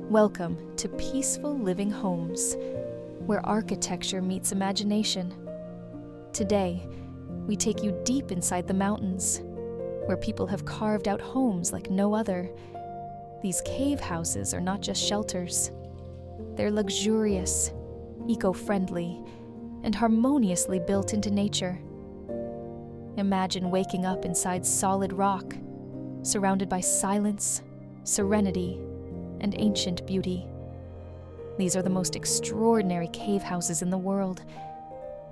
Welcome to Peaceful Living Homes, where architecture meets imagination. Today, we take you deep inside the mountains, where people have carved out homes like no other. These cave houses are not just shelters. They're luxurious, eco-friendly, and harmoniously built into nature. Imagine waking up inside solid rock, surrounded by silence, serenity, and ancient beauty. These are the most extraordinary cave houses in the world,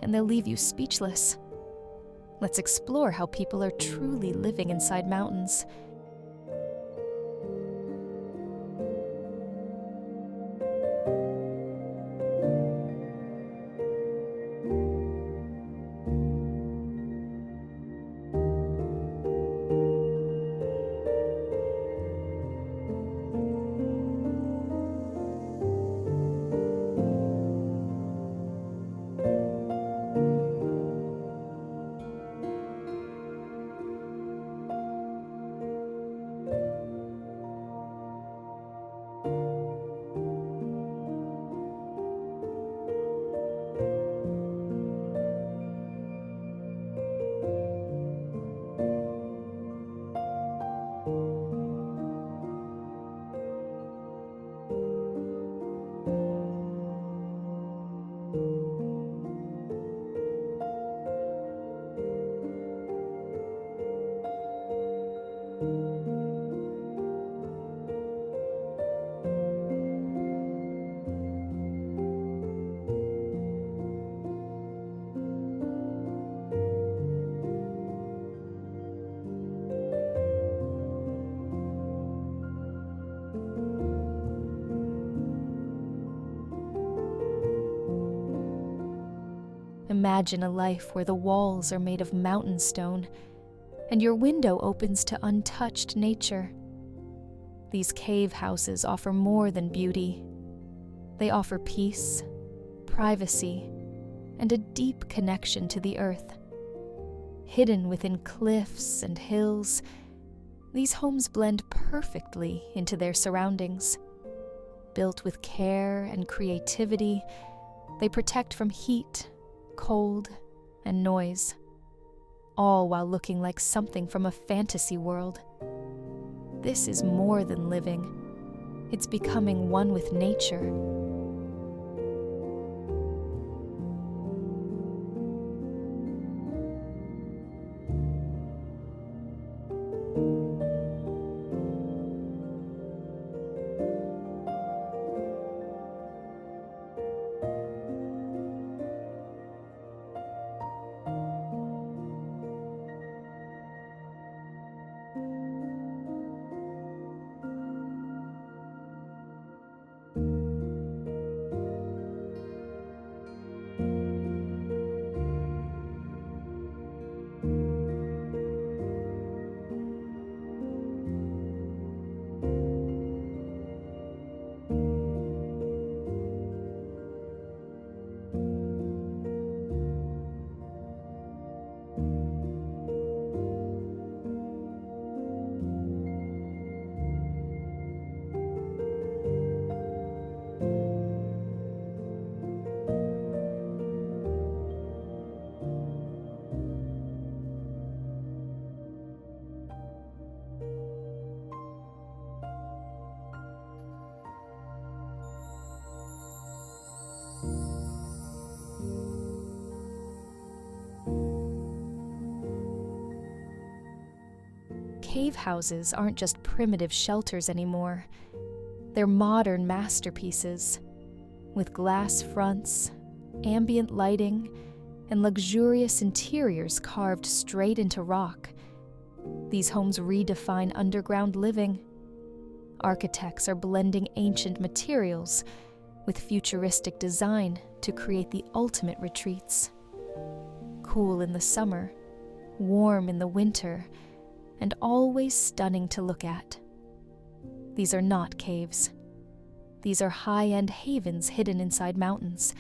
and they'll leave you speechless. Let's explore how people are truly living inside mountains. Imagine a life where the walls are made of mountain stone and your window opens to untouched nature. These cave houses offer more than beauty. They offer peace, privacy, and a deep connection to the earth. Hidden within cliffs and hills, these homes blend perfectly into their surroundings. Built with care and creativity, they protect from heat, cold, and noise, all while looking like something from a fantasy world. This is more than living. It's becoming one with nature. Cave houses aren't just primitive shelters anymore. They're modern masterpieces, with glass fronts, ambient lighting, and luxurious interiors carved straight into rock. These homes redefine underground living. Architects are blending ancient materials with futuristic design to create the ultimate retreats. Cool in the summer, warm in the winter, and always stunning to look at. These are not caves. These are high-end havens hidden inside mountains.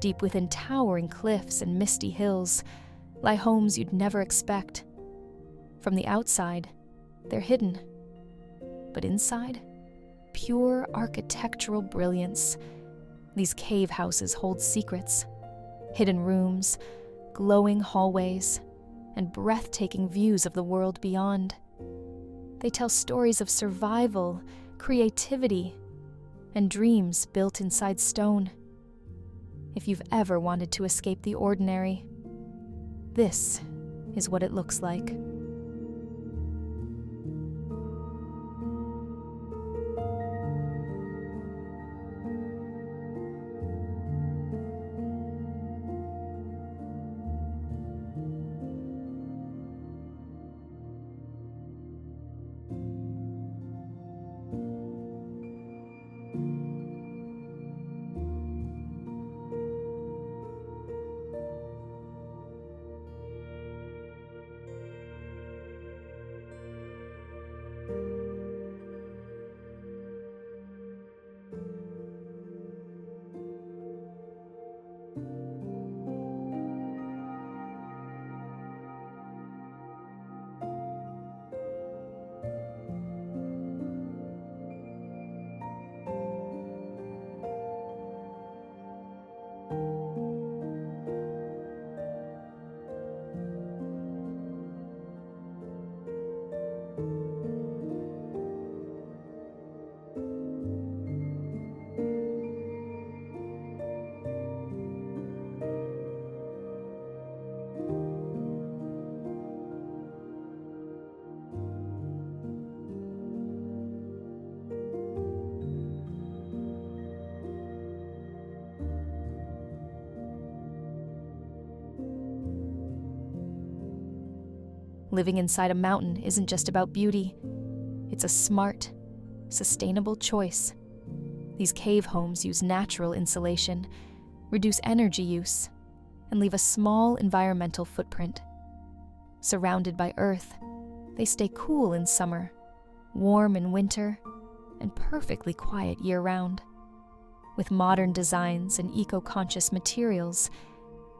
Deep within towering cliffs and misty hills lie homes you'd never expect. From the outside, they're hidden. But inside, pure architectural brilliance. These cave houses hold secrets, hidden rooms, glowing hallways, and breathtaking views of the world beyond. They tell stories of survival, creativity, and dreams built inside stone. If you've ever wanted to escape the ordinary, this is what it looks like. Living inside a mountain isn't just about beauty. It's a smart, sustainable choice. These cave homes use natural insulation, reduce energy use, and leave a small environmental footprint. Surrounded by earth, they stay cool in summer, warm in winter, and perfectly quiet year-round. With modern designs and eco-conscious materials,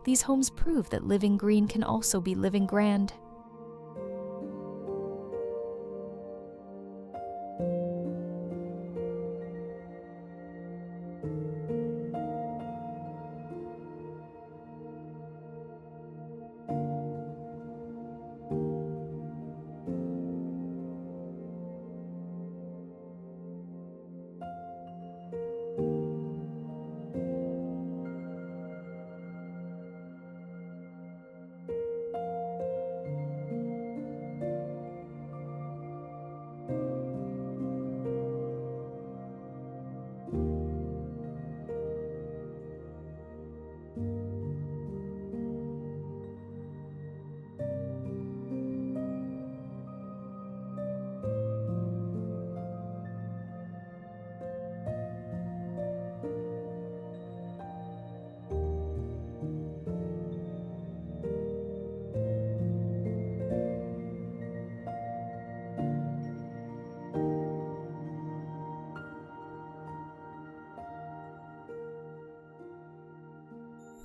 these homes prove that living green can also be living grand.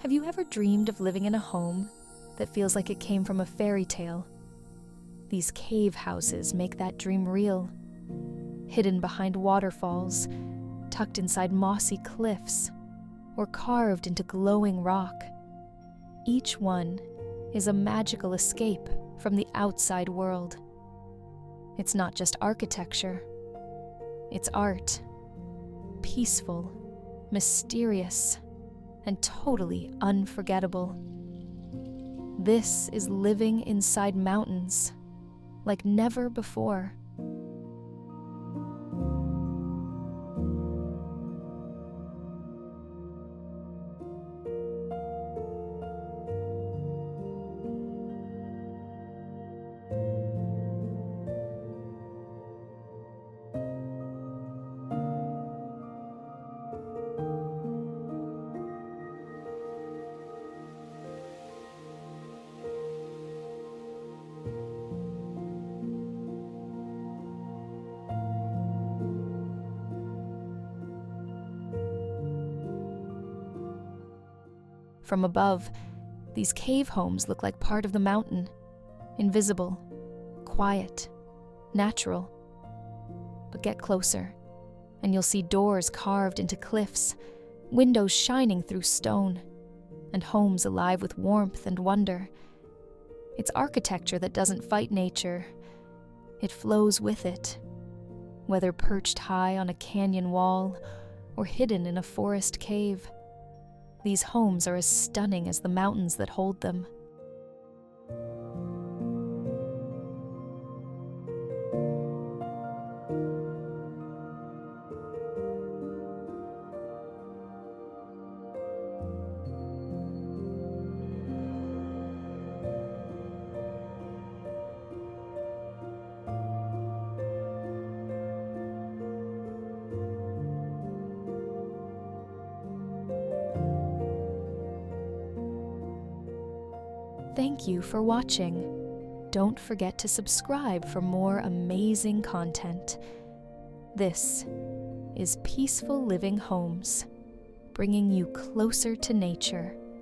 Have you ever dreamed of living in a home that feels like it came from a fairy tale? These cave houses make that dream real. Hidden behind waterfalls, tucked inside mossy cliffs, or carved into glowing rock. Each one is a magical escape from the outside world. It's not just architecture. It's art. Peaceful, mysterious, and totally unforgettable. This is living inside mountains, like never before. From above, these cave homes look like part of the mountain, invisible, quiet, natural. But get closer, and you'll see doors carved into cliffs, windows shining through stone, and homes alive with warmth and wonder. It's architecture that doesn't fight nature. It flows with it, whether perched high on a canyon wall or hidden in a forest cave. These homes are as stunning as the mountains that hold them. Thank you for watching. Don't forget to subscribe for more amazing content. This is Peaceful Living Homes, bringing you closer to nature.